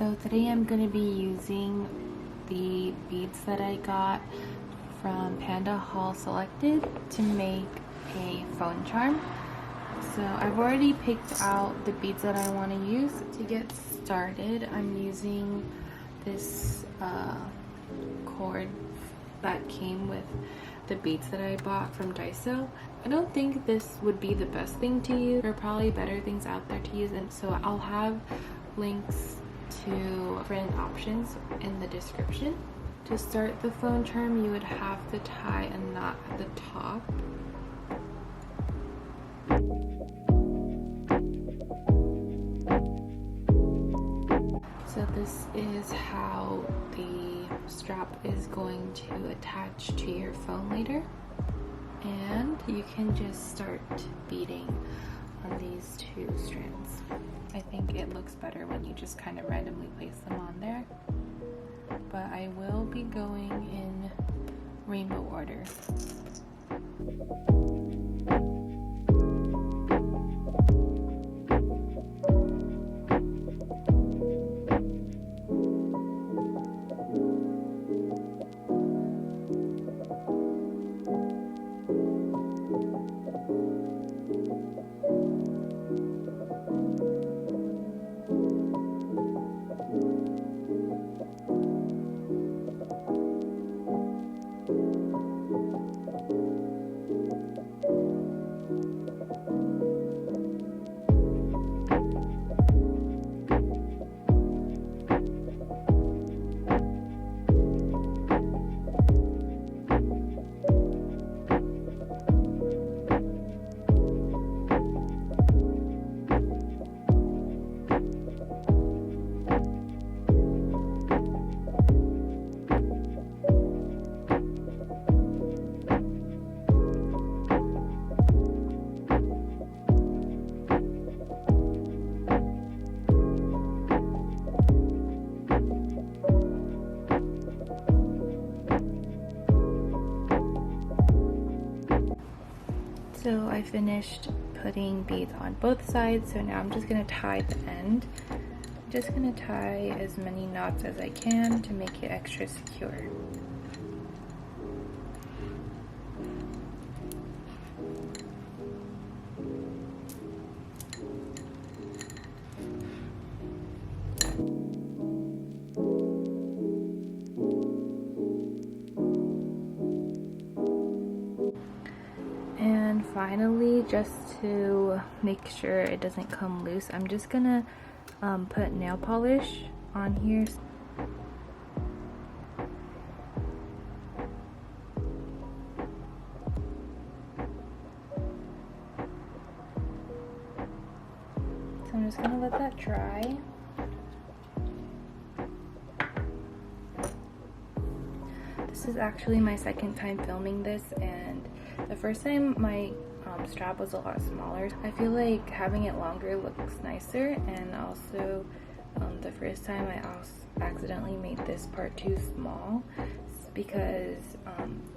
So today I'm going to be using the beads that I got from PandaHallSelected to make a phone charm. So I've already picked out the beads that I want to use. To get started, I'm using this cord that came with the beads that I bought from Daiso. I don't think this would be the best thing to use. There are probably better things out there to use, and so I'll have links to different options in the description. To start the phone charm, you would have to tie a knot at the top. So this is how the strap is going to attach to your phone later. And you can just start beading on these two strands. I think it looks better when you just kind of randomly place them on there. But I will be going in rainbow order. So I finished putting beads on both sides, so now I'm just going to tie the end. I'm just going to tie as many knots as I can to make it extra secure. And finally, just to make sure it doesn't come loose, I'm just gonna put nail polish on here. So I'm just gonna let that dry. This is actually my second time filming this, and the first time my strap was a lot smaller. I feel like having it longer looks nicer, and also the first time I also accidentally made this part too small because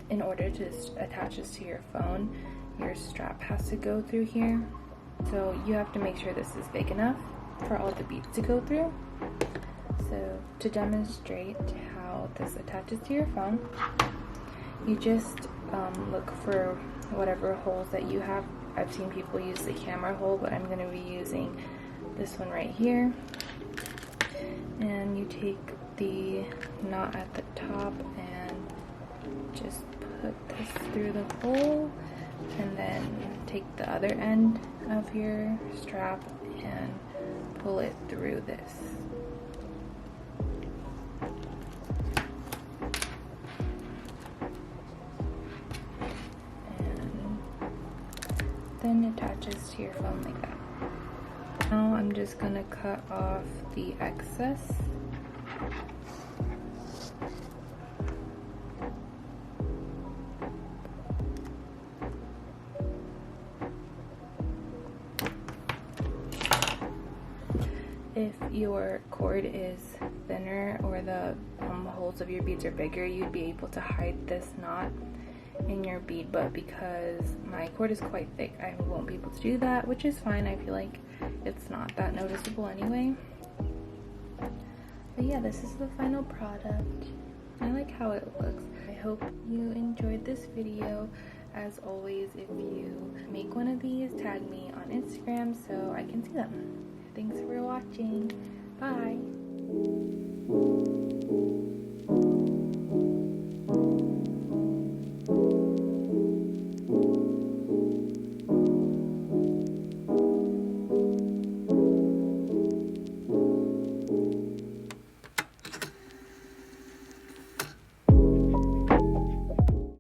in order to attach this to your phone, your strap has to go through here. So you have to make sure this is big enough for all the beads to go through. So to demonstrate how this attaches to your phone, you just look for whatever holes that you have. I've seen people use the camera hole, but I'm going to be using this one right here. And you take the knot at the top and just put this through the hole, and then take the other end of your strap and pull it through this. Then attaches to your phone like that. Now I'm just gonna cut off the excess. If your cord is thinner or the holes of your beads are bigger, you'd be able to hide this knot in your bead, but because my cord is quite thick, I won't be able to do that, which is fine. I feel like it's not that noticeable anyway. But yeah, this is the final product. I like how it looks. I hope you enjoyed this video. As always, if you make one of these, tag me on Instagram so I can see them. Thanks for watching. Bye.